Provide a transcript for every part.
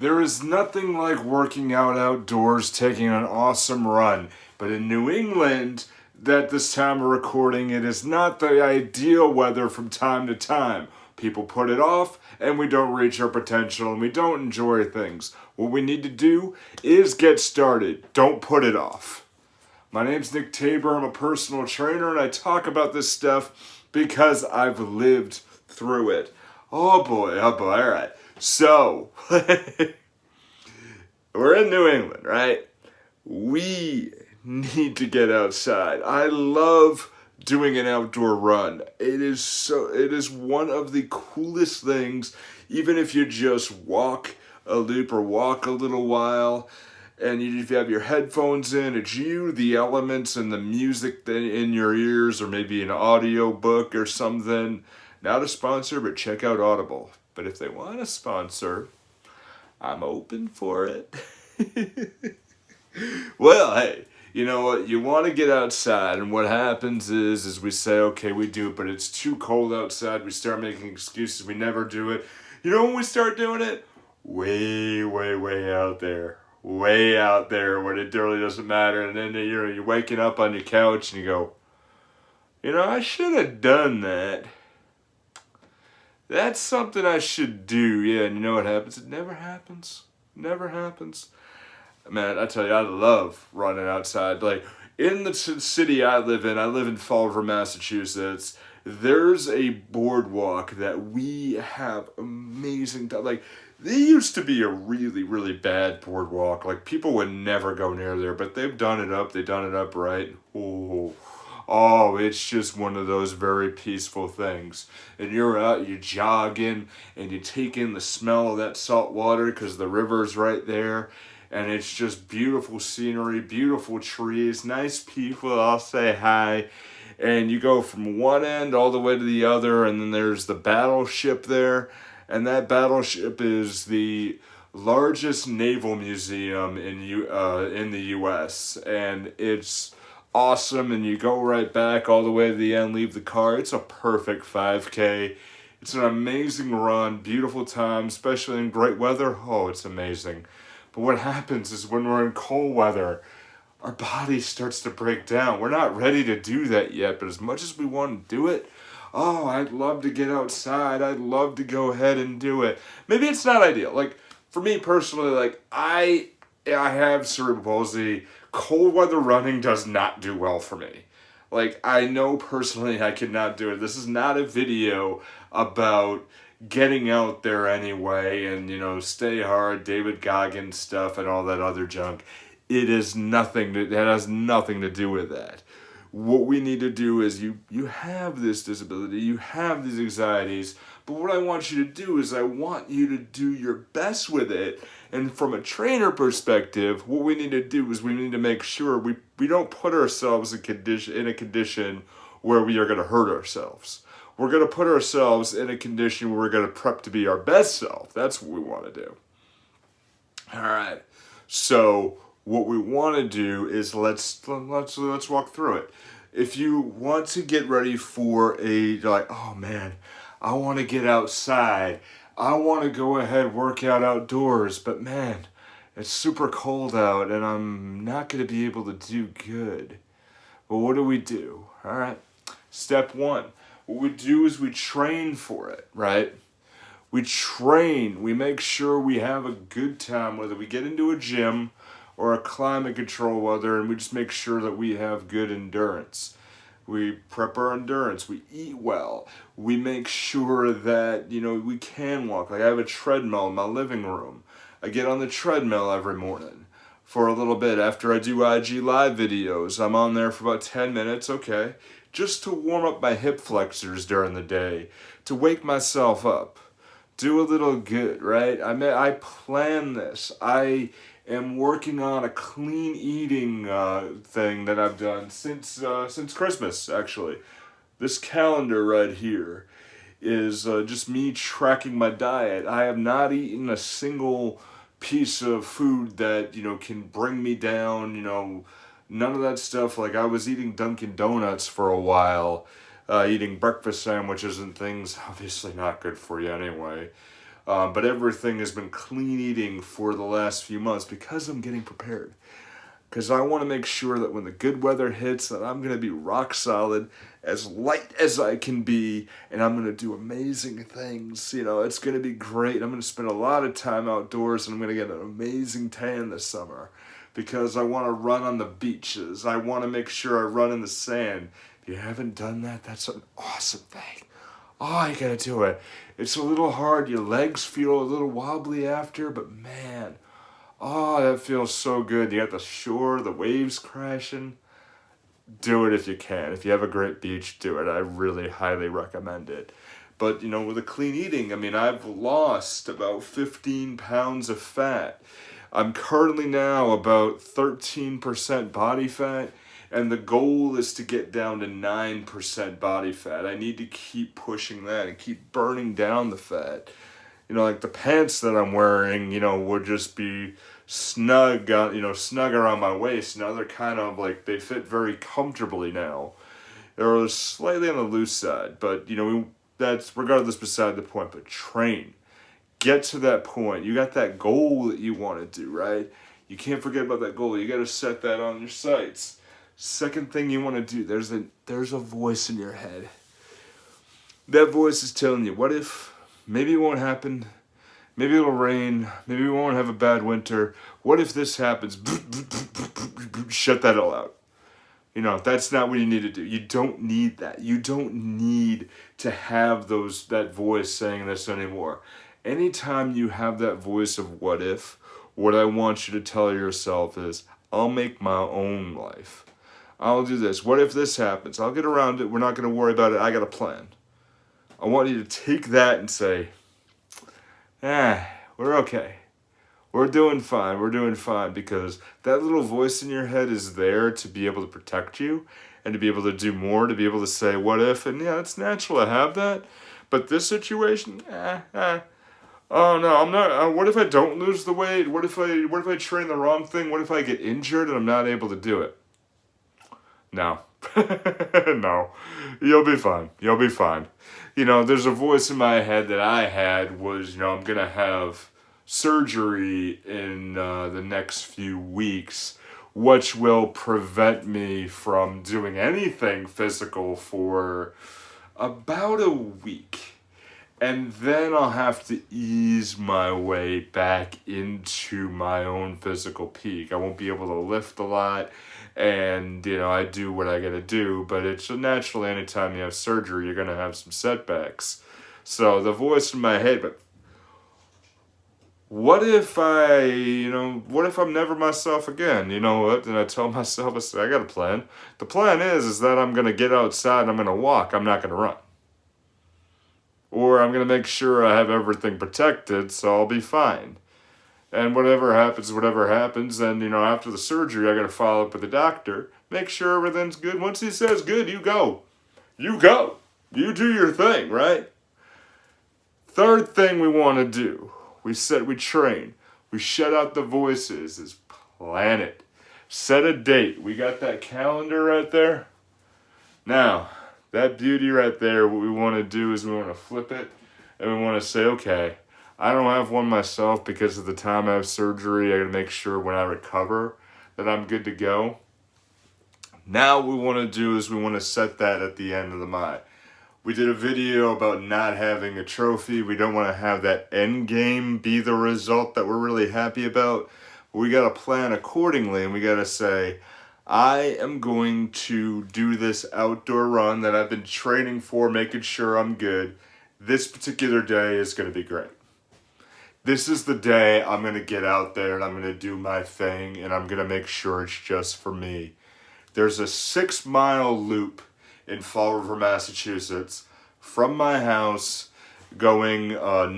There is nothing like working out outdoors, taking an awesome run. But in New England, at this time of recording, it is not the ideal weather from time to time. People put it off, and we don't reach our potential, and we don't enjoy things. What we need to do is get started. Don't put it off. My name's Nick Tabor. I'm a personal trainer, and I talk about this stuff because I've lived through it. Oh boy, all right. So, we're in New England, right? We need to get outside. I love doing an outdoor run. It is one of the coolest things, even if you just walk a loop or walk a little while, and if you have your headphones in, it's you, the elements, and the music in your ears, or maybe an audio book or something. Not a sponsor, but check out Audible. But if they want a sponsor, I'm open for it. Well, hey, you know what? You want to get outside, and what happens is we say, okay, we do it, but it's too cold outside. We start making excuses. We never do it. You know when we start doing it? Way, way, way out there. Way out there when it really doesn't matter. And then you're waking up on your couch and you go, I should have done that. That's something I should do. Yeah, and you know what happens? It never happens. Never happens. Man, I tell you, I love running outside. Like, in the city I live in Fall River, Massachusetts, there's a boardwalk that we have amazing, like, there used to be a really, really bad boardwalk. Like, people would never go near there, but they've done it up right. Oh, it's just one of those very peaceful things. And you're out, you're jogging, and you take in the smell of that salt water because the river's right there. And it's just beautiful scenery, beautiful trees, nice people all say hi. And you go from one end all the way to the other, and then there's the battleship there. And that battleship is the largest naval museum in the U.S. And it's awesome, and you go right back all the way to the end, leave the car. It's a perfect 5K. It's an amazing run, beautiful time, especially in great weather. Oh, it's amazing. But what happens is when we're in cold weather, our body starts to break down. We're not ready to do that yet, but as much as we want to do it, oh, I'd love to get outside. I'd love to go ahead and do it. Maybe it's not ideal. Like, for me personally, like, I have cerebral palsy. Cold weather running does not do well for me. Like, I know personally I could not do it. This is not a video about getting out there anyway and, stay hard, David Goggins stuff and all that other junk. It has nothing to do with that. What we need to do is you have this disability, you have these anxieties, but what I want you to do is I want you to do your best with it. And from a trainer perspective, what we need to do is we need to make sure we don't put ourselves in a condition where we are going to hurt ourselves. We're going to put ourselves in a condition where we're going to prep to be our best self. That's what we want to do. All right. So what we want to do is let's walk through it. If you want to get ready for oh man, I want to get outside. I want to go ahead work out outdoors, but man, it's super cold out and I'm not going to be able to do good. Well, what do? All right. Step one. What we do is we train for it, right? We train. We make sure we have a good time, whether we get into a gym or a climate control weather, and we just make sure that we have good endurance. We prep our endurance. We eat well. We make sure that, we can walk. Like, I have a treadmill in my living room. I get on the treadmill every morning for a little bit after I do IG Live videos. I'm on there for about 10 minutes, okay, just to warm up my hip flexors during the day, to wake myself up, do a little good, right? I plan this. I am working on a clean eating thing that I've done since Christmas, actually. This calendar right here is just me tracking my diet. I have not eaten a single piece of food that, can bring me down, none of that stuff. Like, I was eating Dunkin' Donuts for a while, eating breakfast sandwiches and things, obviously not good for you anyway. But everything has been clean eating for the last few months because I'm getting prepared. Because I want to make sure that when the good weather hits, that I'm going to be rock solid, as light as I can be, and I'm going to do amazing things. You know, it's going to be great. I'm going to spend a lot of time outdoors, and I'm going to get an amazing tan this summer because I want to run on the beaches. I want to make sure I run in the sand. If you haven't done that, that's an awesome thing. Oh, you gotta do it. It's a little hard. Your legs feel a little wobbly after, but man, oh, that feels so good. You got the shore, the waves crashing. Do it if you can. If you have a great beach, do it. I really highly recommend it. But, you know, with the clean eating, I mean, I've lost about 15 pounds of fat. I'm currently now about 13% body fat, and the goal is to get down to 9% body fat. I need to keep pushing that and keep burning down the fat. You know, like the pants that I'm wearing, you know, would just be snug around my waist. Now they're kind of like, they fit very comfortably now. They're slightly on the loose side, but, you know, that's regardless beside the point. But train. Get to that point. You got that goal that you want to do, right? You can't forget about that goal. You got to set that on your sights. Second thing you want to do, there's a voice in your head. That voice is telling you, what if maybe it won't happen? Maybe it'll rain. Maybe we won't have a bad winter. What if this happens? Shut that all out. You know, that's not what you need to do. You don't need that. You don't need to have that voice saying this anymore. Anytime you have that voice of what if, what I want you to tell yourself is, I'll make my own life. I'll do this. What if this happens? I'll get around it. We're not going to worry about it. I got a plan. I want you to take that and say, we're okay. We're doing fine. We're doing fine, because that little voice in your head is there to be able to protect you and to be able to do more, to be able to say, what if? And yeah, it's natural to have that. But this situation, oh no, I'm not. What if I don't lose the weight? What if I train the wrong thing? What if I get injured and I'm not able to do it? No. No. You'll be fine. You'll be fine. You know, there's a voice in my head that I had was, you know, I'm going to have surgery in the next few weeks, which will prevent me from doing anything physical for about a week. And then I'll have to ease my way back into my own physical peak. I won't be able to lift a lot, and, you know, I do what I gotta do, but it's naturally anytime you have surgery, you're gonna have some setbacks. So the voice in my head, but what if what if I'm never myself again? You know what? And I tell myself, I got a plan. The plan is that I'm gonna get outside and I'm gonna walk. I'm not gonna run. Or I'm going to make sure I have everything protected, so I'll be fine. And whatever happens, then, you know, after the surgery, I got to follow up with the doctor, make sure everything's good. Once he says good, you go. You go. You do your thing, right? Third thing we want to do, we train. We shut out the voices, is plan it. Set a date. We got that calendar right there. Now, that beauty right there, what we want to do is we want to flip it, and we want to say, okay, I don't have one myself because of the time I have surgery. I got to make sure when I recover that I'm good to go. Now what we want to do is we want to set that at the end of the month. We did a video about not having a trophy. We don't want to have that end game be the result that we're really happy about. We got to plan accordingly, and we got to say, I am going to do this outdoor run that I've been training for, making sure I'm good. This particular day is going to be great. This is the day I'm going to get out there and I'm going to do my thing, and I'm going to make sure it's just for me. There's a 6-mile loop in Fall River, Massachusetts, from my house going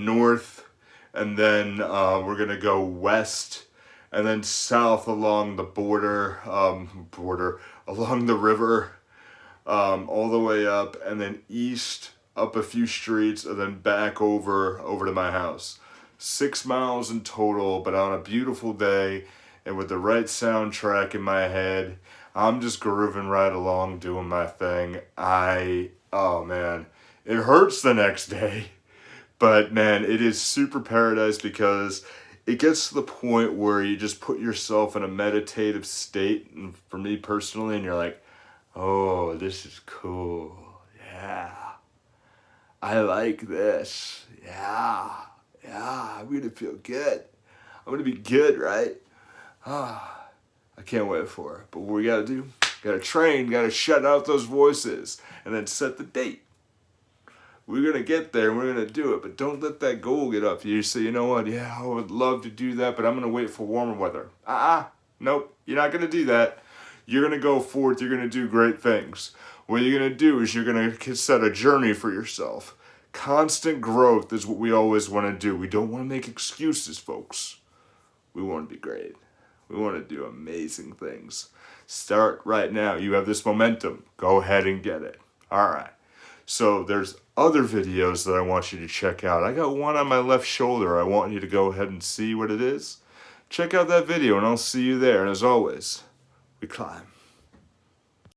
north, and then we're going to go west, and then south along the border, along the river, all the way up, and then east up a few streets, and then back over to my house. 6 miles in total, but on a beautiful day, and with the right soundtrack in my head, I'm just grooving right along, doing my thing. Oh man, it hurts the next day, But man, it is super paradise because it gets to the point where you just put yourself in a meditative state, and for me personally, and you're like, oh, this is cool. Yeah. I like this. Yeah. Yeah. I'm gonna feel good. I'm gonna be good, right? Ah, I can't wait for it. But what we gotta do, gotta train, gotta shut out those voices, and then set the date. We're gonna get there and we're gonna do it, but don't let that goal get up. You say, you know what, yeah, I would love to do that, but I'm gonna wait for warmer weather. Nope, you're not gonna do that. You're gonna go forth, you're gonna do great things. What you're gonna do is you're gonna set a journey for yourself. Constant growth is what we always wanna do. We don't wanna make excuses, folks. We wanna be great. We wanna do amazing things. Start right now. You have this momentum. Go ahead and get it. All right. So there's other videos that I want you to check out. I got one on my left shoulder. I want you to go ahead and see what it is. Check out that video and I'll see you there. And as always, we climb.